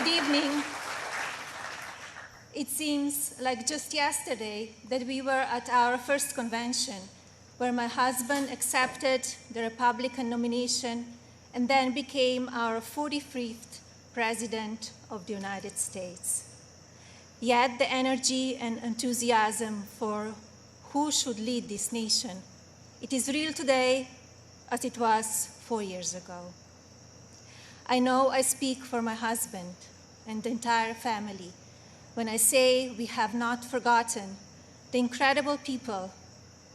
Good evening. It seems like just yesterday that we were at our first convention, where my husband accepted the Republican nomination and then became our 45th President of the United States. Yet the energy and enthusiasm for who should lead this nation, it is real today as it was 4 years ago. I know I speak for my husband and the entire family when I say we have not forgotten the incredible people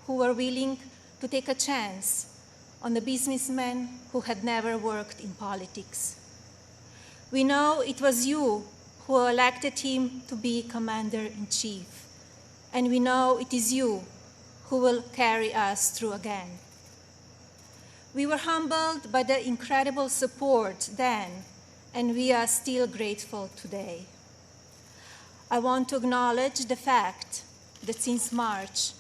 who were willing to take a chance on the businessmen who had never worked in politics. We know it was you who elected him to be Commander-in-Chief, and we know it is you who will carry us through again. We were humbled by the incredible support then, and we are still grateful today. I want to acknowledge the fact that since March,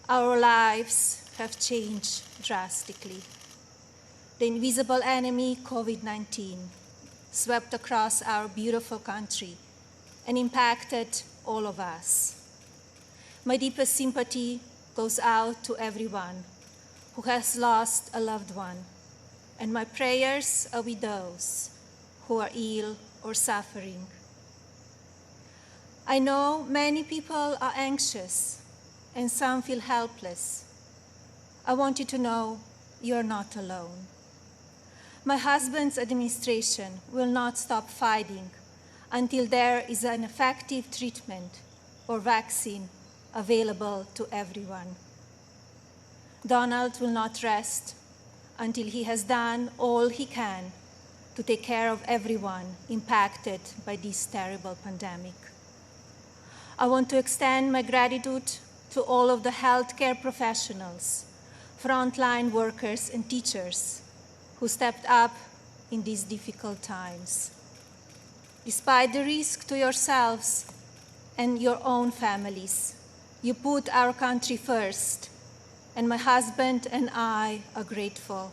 our lives have changed drastically. The invisible enemy, COVID-19, swept across our beautiful country and impacted all of us. My deepest sympathy goes out to everyone who has lost a loved one, and my prayers are with those who are ill or suffering. I know many people are anxious and some feel helpless. I want you to know you're not alone. My husband's administration will not stop fighting until there is an effective treatment or vaccine available to everyone. Donald will not rest until he has done all he can to take care of everyone impacted by this terrible pandemic. I want to extend my gratitude to all of the healthcare professionals, frontline workers, and teachers who stepped up in these difficult times. Despite the risk to yourselves and your own families, you put our country first, and my husband and I are grateful.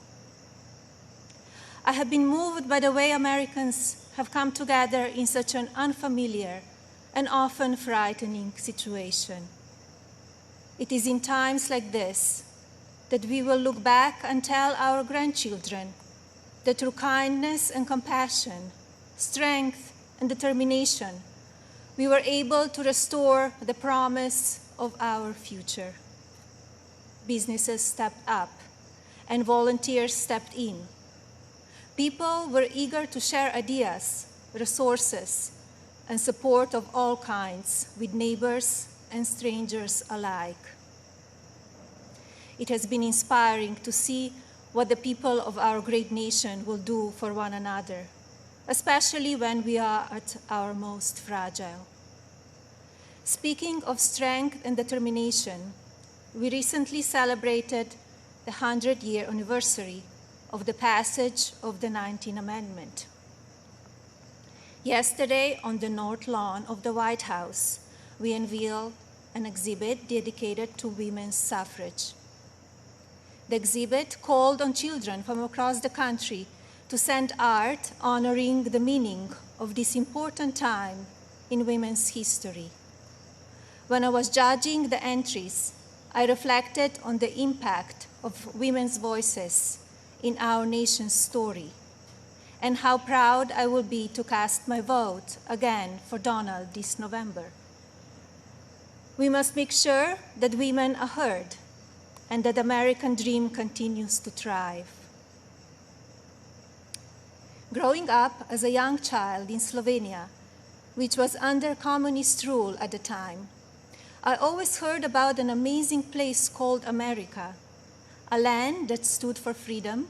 I have been moved by the way Americans have come together in such an unfamiliar and often frightening situation. It is in times like this that we will look back and tell our grandchildren that through kindness and compassion, strength and determination, we were able to restore the promise of our future. Businesses stepped up and volunteers stepped in. People were eager to share ideas, resources, and support of all kinds with neighbors and strangers alike. It has been inspiring to see what the people of our great nation will do for one another, especially when we are at our most fragile. Speaking of strength and determination, we recently celebrated the 100-year anniversary of the passage of the 19th Amendment. Yesterday, on the North Lawn of the White House, we unveiled an exhibit dedicated to women's suffrage. The exhibit called on children from across the country to send art honoring the meaning of this important time in women's history. When I was judging the entries, I reflected on the impact of women's voices in our nation's story and how proud I will be to cast my vote again for Donald this November. We must make sure that women are heard and that the American dream continues to thrive. Growing up as a young child in Slovenia, which was under communist rule at the time, I always heard about an amazing place called America, a land that stood for freedom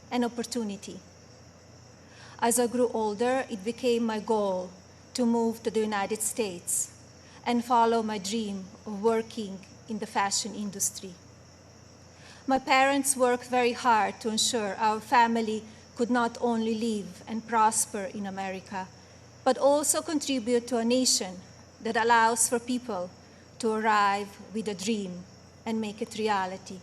and opportunity. As I grew older, it became my goal to move to the United States and follow my dream of working in the fashion industry. My parents worked very hard to ensure our family could not only live and prosper in America, but also contribute to a nation that allows for people to arrive with a dream and make it reality.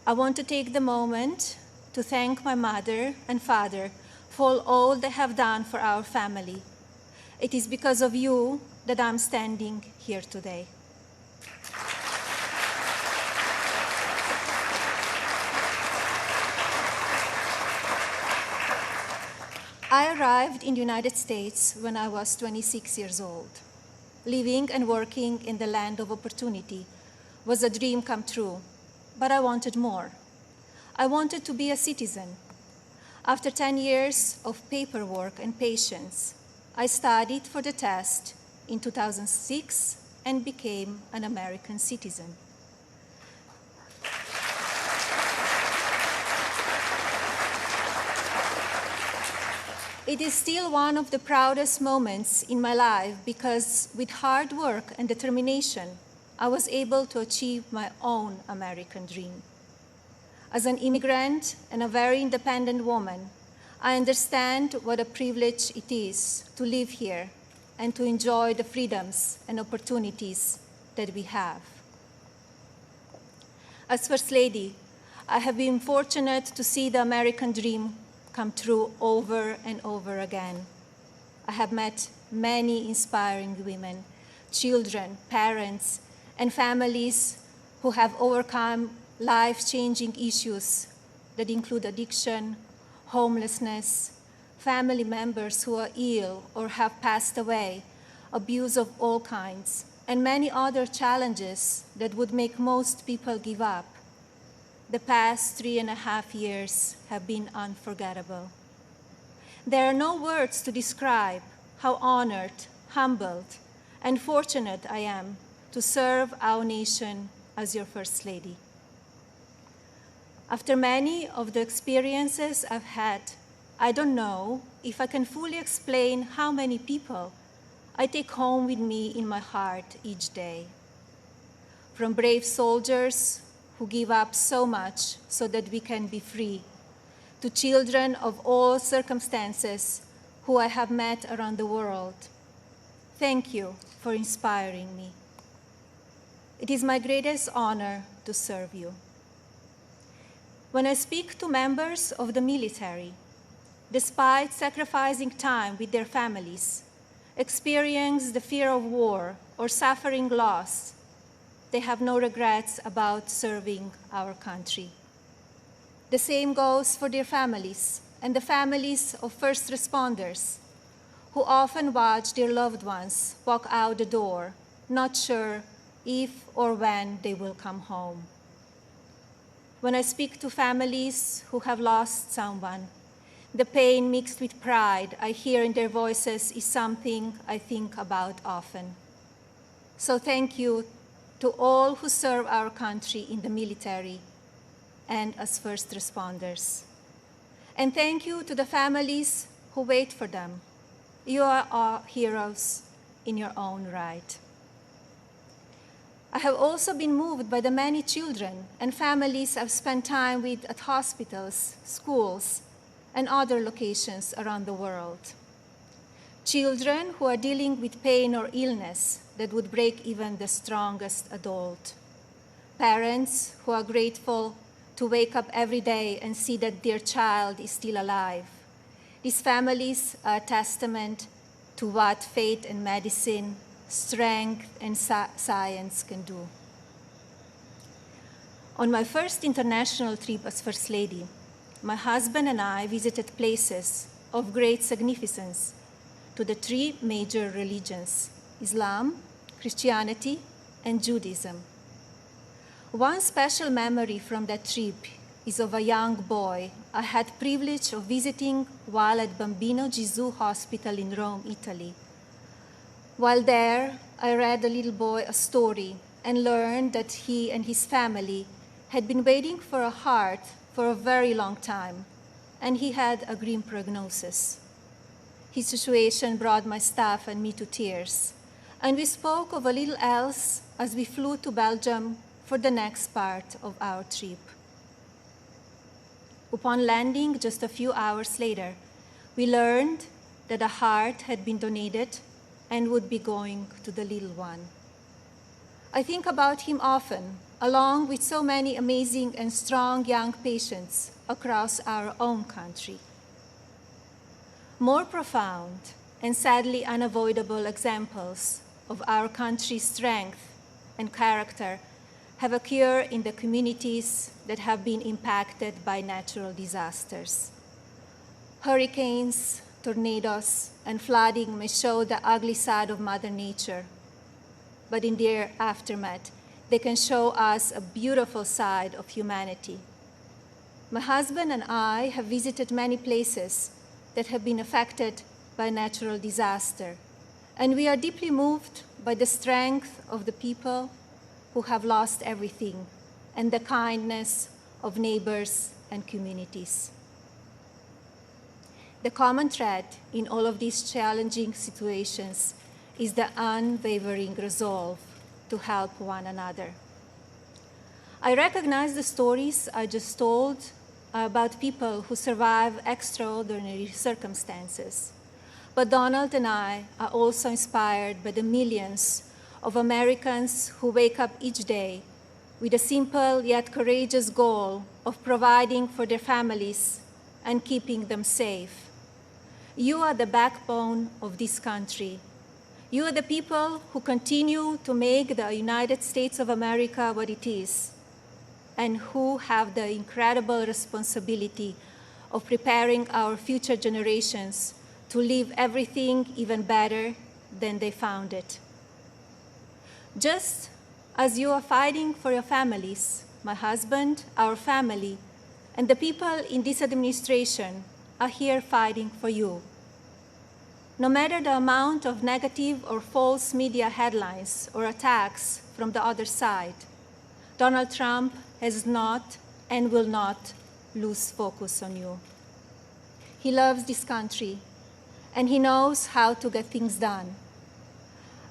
I want to take the moment to thank my mother and father for all they have done for our family. It is because of you that I'm standing here today. I arrived in the United States when I was 26 years old. Living and working in the land of opportunity was a dream come true, but I wanted more. I wanted to be a citizen. After 10 years of paperwork and patience, I studied for the test in 2006 and became an American citizen. It is still one of the proudest moments in my life because with hard work and determination, I was able to achieve my own American dream. As an immigrant and a very independent woman, I understand what a privilege it is to live here and to enjoy the freedoms and opportunities that we have. As First Lady, I have been fortunate to see the American dream come true over and over again. I have met many inspiring women, children, parents, and families who have overcome life-changing issues that include addiction, homelessness, family members who are ill or have passed away, abuse of all kinds, and many other challenges that would make most people give up. The past 3.5 years have been unforgettable. There are no words to describe how honored, humbled, and fortunate I am to serve our nation as your First Lady. After many of the experiences I've had, I don't know if I can fully explain how many people I take home with me in my heart each day. From brave soldiers who give up so much so that we can be free, to children of all circumstances who I have met around the world. Thank you for inspiring me. It is my greatest honor to serve you. When I speak to members of the military, despite sacrificing time with their families, experience the fear of war or suffering loss, they have no regrets about serving our country. The same goes for their families and the families of first responders who often watch their loved ones walk out the door, not sure if or when they will come home. When I speak to families who have lost someone, the pain mixed with pride I hear in their voices is something I think about often. So thank you to all who serve our country in the military and as first responders. And thank you to the families who wait for them. You are our heroes in your own right. I have also been moved by the many children and families I've spent time with at hospitals, schools, and other locations around the world. Children who are dealing with pain or illness that would break even the strongest adult. Parents who are grateful to wake up every day and see that their child is still alive. These families are a testament to what faith and medicine, strength and science can do. On my first international trip as First Lady, my husband and I visited places of great significance to the three major religions: Islam, Christianity, and Judaism. One special memory from that trip is of a young boy I had privilege of visiting while at Bambino Gesù Hospital in Rome, Italy. While there, I read the little boy a story and learned that he and his family had been waiting for a heart for a very long time, and he had a grim prognosis. His situation brought my staff and me to tears, and we spoke of a little else as we flew to Belgium for the next part of our trip. Upon landing just a few hours later, we learned that a heart had been donated and would be going to the little one. I think about him often, along with so many amazing and strong young patients across our own country. More profound and sadly unavoidable examples of our country's strength and character have occurred in the communities that have been impacted by natural disasters. Hurricanes, tornadoes, and flooding may show the ugly side of Mother Nature, but in their aftermath, they can show us a beautiful side of humanity. My husband and I have visited many places that have been affected by natural disaster, and we are deeply moved by the strength of the people who have lost everything and the kindness of neighbors and communities. The common thread in all of these challenging situations is the unwavering resolve to help one another. I recognize the stories I just told about people who survive extraordinary circumstances. But Donald and I are also inspired by the millions of Americans who wake up each day with a simple yet courageous goal of providing for their families and keeping them safe. You are the backbone of this country. You are the people who continue to make the United States of America what it is, and who have the incredible responsibility of preparing our future generations to leave everything even better than they found it. Just as you are fighting for your families, my husband, our family, and the people in this administration are here fighting for you. No matter the amount of negative or false media headlines or attacks from the other side, Donald Trump has not and will not lose focus on you. He loves this country, and he knows how to get things done.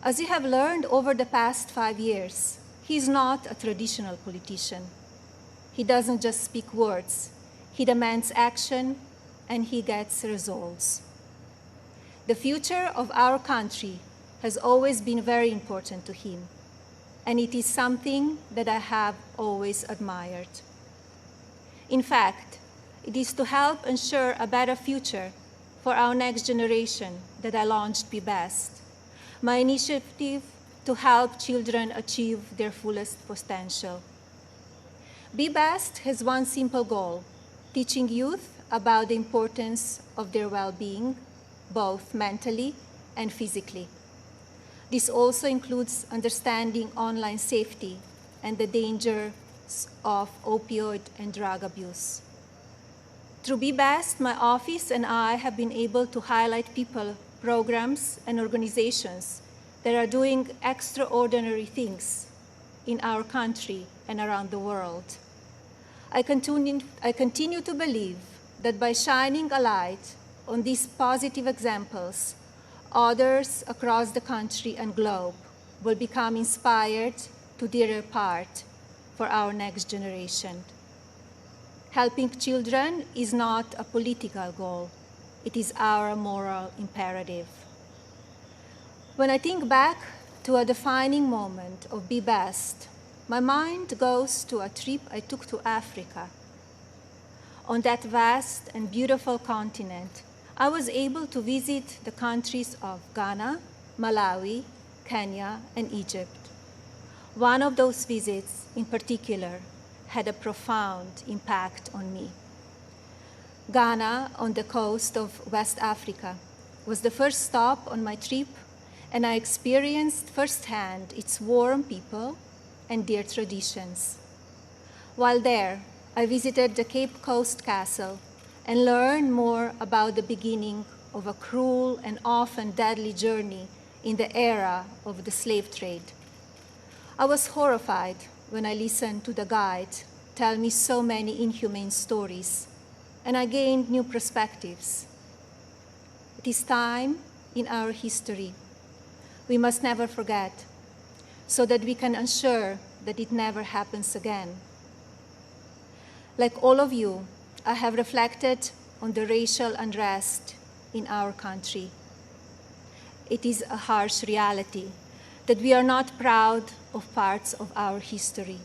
As you have learned over the past 5 years, he's not a traditional politician. He doesn't just speak words. He demands action, and he gets results. The future of our country has always been very important to him, and it is something that I have always admired. In fact, it is to help ensure a better future for our next generation that I launched Be Best, my initiative to help children achieve their fullest potential. Be Best has one simple goal: teaching youth about the importance of their well-being, both mentally and physically. This also includes understanding online safety and the dangers of opioid and drug abuse. Through Be Best, my office and I have been able to highlight people, programs, and organizations that are doing extraordinary things in our country and around the world. I continue to believe that by shining a light on these positive examples, others across the country and globe will become inspired to do their part for our next generation. Helping children is not a political goal. It is our moral imperative. When I think back to a defining moment of Be Best, my mind goes to a trip I took to Africa. On that vast and beautiful continent, I was able to visit the countries of Ghana, Malawi, Kenya, and Egypt. One of those visits, in particular, had a profound impact on me. Ghana, on the coast of West Africa, was the first stop on my trip, and I experienced firsthand its warm people and their traditions. While there, I visited the Cape Coast Castle and learned more about the beginning of a cruel and often deadly journey in the era of the slave trade. I was horrified when I listened to the guide tell me so many inhumane stories, and I gained new perspectives. It is time in our history we must never forget, so that we can ensure that it never happens again. Like all of you, I have reflected on the racial unrest in our country. It is a harsh reality that we are not proud of parts of our history.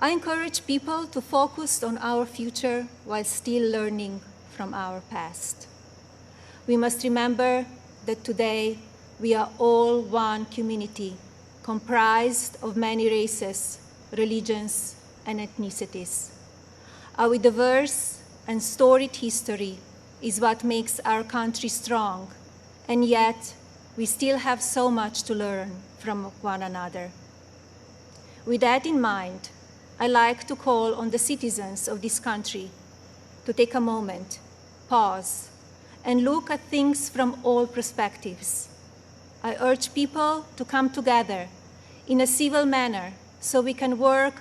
I encourage people to focus on our future while still learning from our past. We must remember that today we are all one community comprised of many races, religions, and ethnicities. Our diverse and storied history is what makes our country strong, and yet we still have so much to learn from one another. With that in mind, I like to call on the citizens of this country to take a moment, pause, and look at things from all perspectives. I urge people to come together in a civil manner so we can work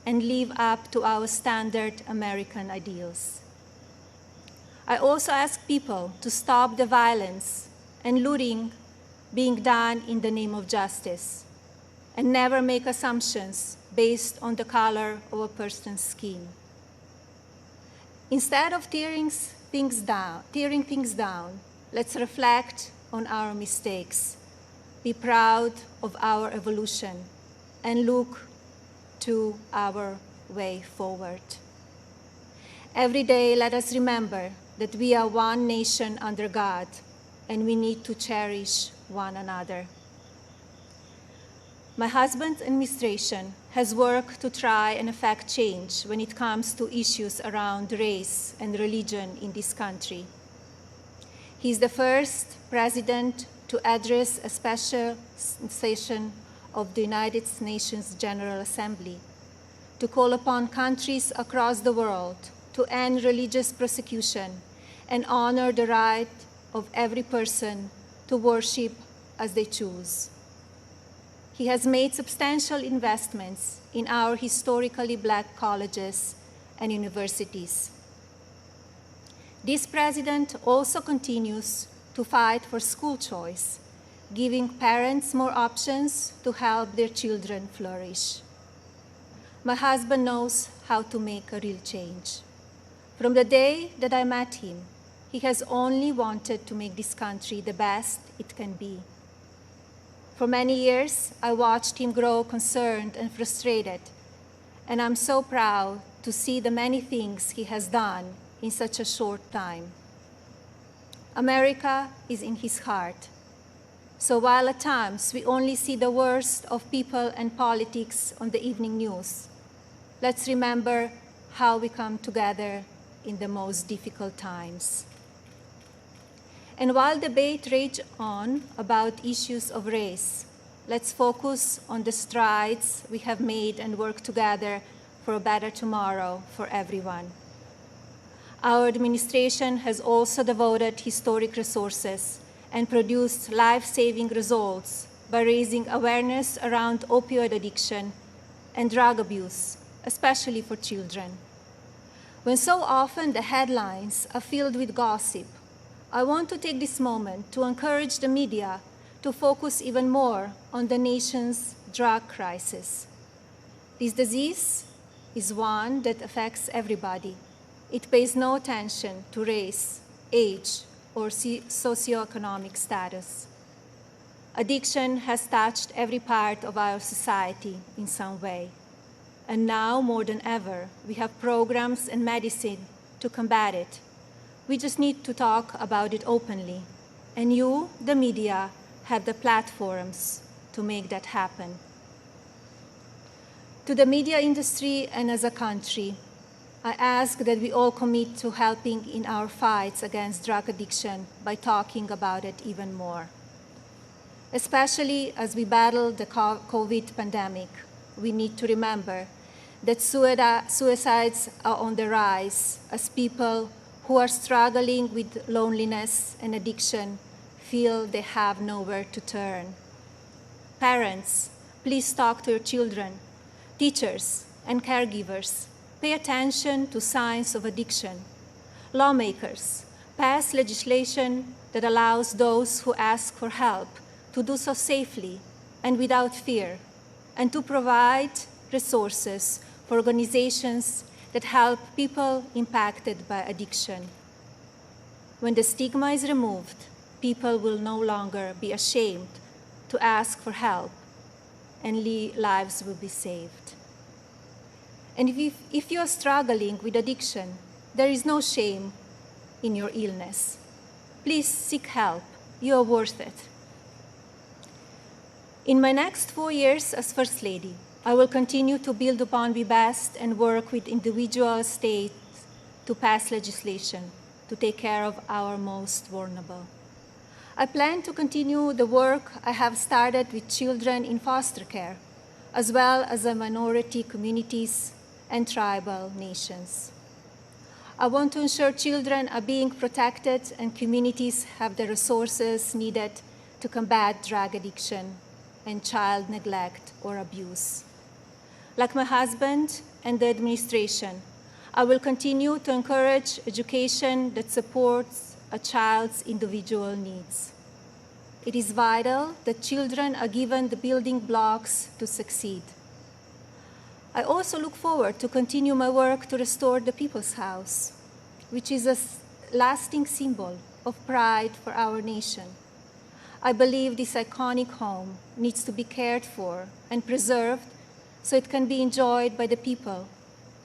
and live up to our standard American ideals. I also ask people to stop the violence and looting being done in the name of justice, and never make assumptions based on the color of a person's skin. Instead of tearing things down, let's reflect on our mistakes, be proud of our evolution, and look to our way forward. Every day, let us remember that we are one nation under God, and we need to cherish one another. My husband's administration has worked to try and effect change when it comes to issues around race and religion in this country. He is the first president to address a special session of the United Nations General Assembly to call upon countries across the world to end religious persecution and honor the right of every person to worship as they choose. He has made substantial investments in our historically Black colleges and universities. This president also continues to fight for school choice, giving parents more options to help their children flourish. My husband knows how to make a real change. From the day that I met him, he has only wanted to make this country the best it can be. For many years, I watched him grow concerned and frustrated, and I'm so proud to see the many things he has done in such a short time. America is in his heart. So while at times we only see the worst of people and politics on the evening news, let's remember how we come together in the most difficult times. And while debate rages on about issues of race, let's focus on the strides we have made and work together for a better tomorrow for everyone. Our administration has also devoted historic resources and produced life-saving results by raising awareness around opioid addiction and drug abuse, especially for children. When so often the headlines are filled with gossip, I want to take this moment to encourage the media to focus even more on the nation's drug crisis. This disease is one that affects everybody. It pays no attention to race, age, or socioeconomic status. Addiction has touched every part of our society in some way. And now, more than ever, we have programs and medicine to combat it. We just need to talk about it openly. And you, the media, have the platforms to make that happen. To the media industry and as a country, I ask that we all commit to helping in our fights against drug addiction by talking about it even more. Especially as we battle the COVID pandemic, we need to remember that suicides are on the rise as people who are struggling with loneliness and addiction feel they have nowhere to turn. Parents, please talk to your children. Teachers and caregivers, pay attention to signs of addiction. Lawmakers, pass legislation that allows those who ask for help to do so safely and without fear, and to provide resources for organizations that help people impacted by addiction. When the stigma is removed, people will no longer be ashamed to ask for help, and lives will be saved. And if you are struggling with addiction, there is no shame in your illness. Please seek help. You are worth it. In my next 4 years as First Lady, I will continue to build upon Be Best and work with individual states to pass legislation to take care of our most vulnerable. I plan to continue the work I have started with children in foster care, as well as the minority communities and tribal nations. I want to ensure children are being protected and communities have the resources needed to combat drug addiction and child neglect or abuse. Like my husband and the administration, I will continue to encourage education that supports a child's individual needs. It is vital that children are given the building blocks to succeed. I also look forward to continue my work to restore the People's House, which is a lasting symbol of pride for our nation. I believe this iconic home needs to be cared for and preserved so it can be enjoyed by the people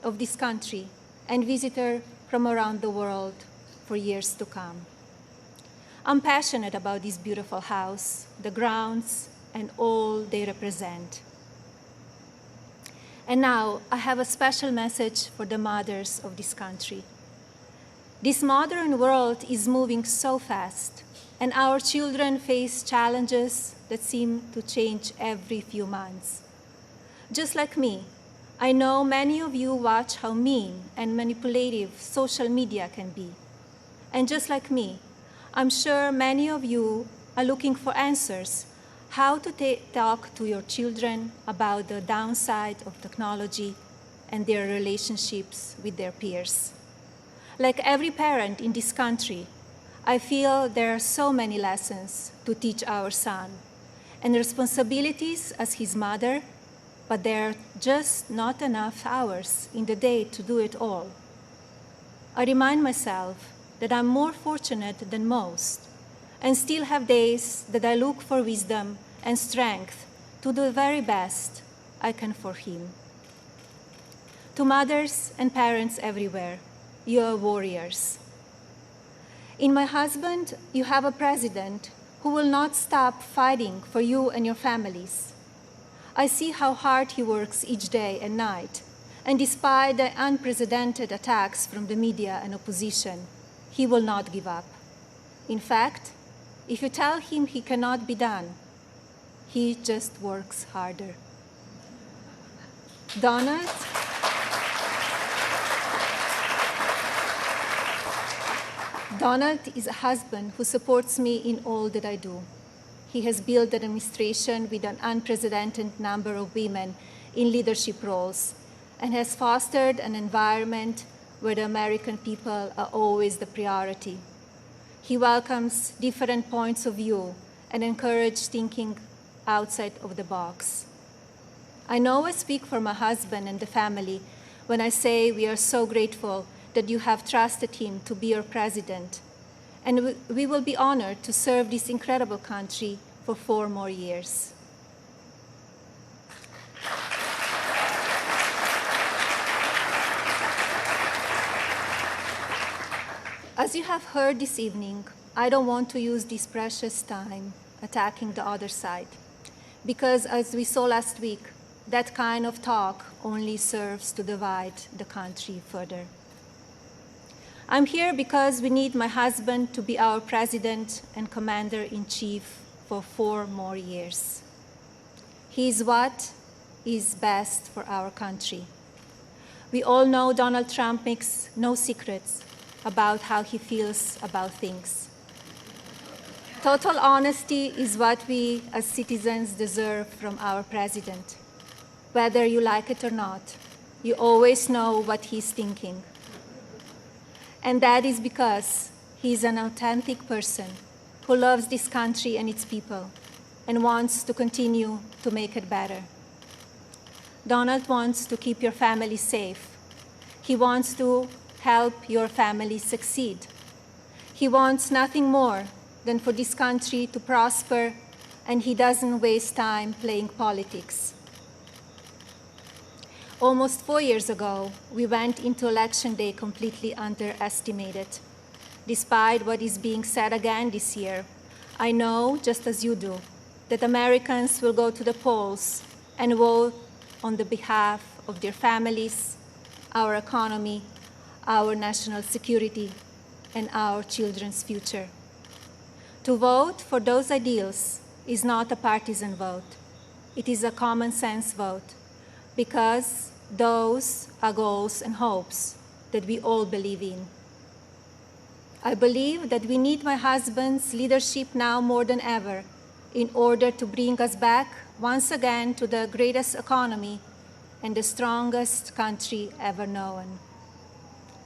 of this country and visitors from around the world for years to come. I'm passionate about this beautiful house, the grounds, and all they represent. And now I have a special message for the mothers of this country. This modern world is moving so fast, and our children face challenges that seem to change every few months. Just like me, I know many of you watch how mean and manipulative social media can be. And just like me, I'm sure many of you are looking for answers how to talk to your children about the downside of technology and their relationships with their peers. Like every parent in this country, I feel there are so many lessons to teach our son and responsibilities as his mother, but there are just not enough hours in the day to do it all. I remind myself that I'm more fortunate than most and still have days that I look for wisdom and strength to do the very best I can for him. To mothers and parents everywhere, you are warriors. In my husband, you have a president who will not stop fighting for you and your families. I see how hard he works each day and night, and despite the unprecedented attacks from the media and opposition, he will not give up. In fact, if you tell him he cannot be done, he just works harder. Donald is a husband who supports me in all that I do. He has built an administration with an unprecedented number of women in leadership roles and has fostered an environment where the American people are always the priority. He welcomes different points of view and encourages thinking outside of the box. I know I speak for my husband and the family when I say we are so grateful that you have trusted him to be your president, and we will be honored to serve this incredible country for 4 more years. As you have heard this evening, I don't want to use this precious time attacking the other side, because as we saw last week, that kind of talk only serves to divide the country further. I'm here because we need my husband to be our president and commander-in-chief for 4 more years. He is what is best for our country. We all know Donald Trump makes no secrets about how he feels about things. Total honesty is what we as citizens deserve from our president. Whether you like it or not, you always know what he's thinking. And that is because he's an authentic person who loves this country and its people and wants to continue to make it better. Donald wants to keep your family safe. He wants to help your family succeed. He wants nothing more than for this country to prosper, and he doesn't waste time playing politics. Almost 4 years ago, we went into Election Day completely underestimated. Despite what is being said again this year, I know, just as you do, that Americans will go to the polls and vote on the behalf of their families, our economy, our national security, and our children's future. To vote for those ideals is not a partisan vote. It is a common sense vote, because those are goals and hopes that we all believe in. I believe that we need my husband's leadership now more than ever in order to bring us back once again to the greatest economy and the strongest country ever known.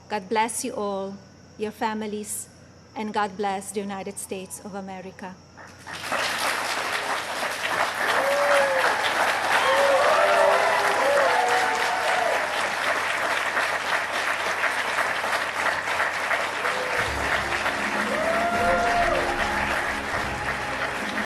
God bless you all, your families, and God bless the United States of America.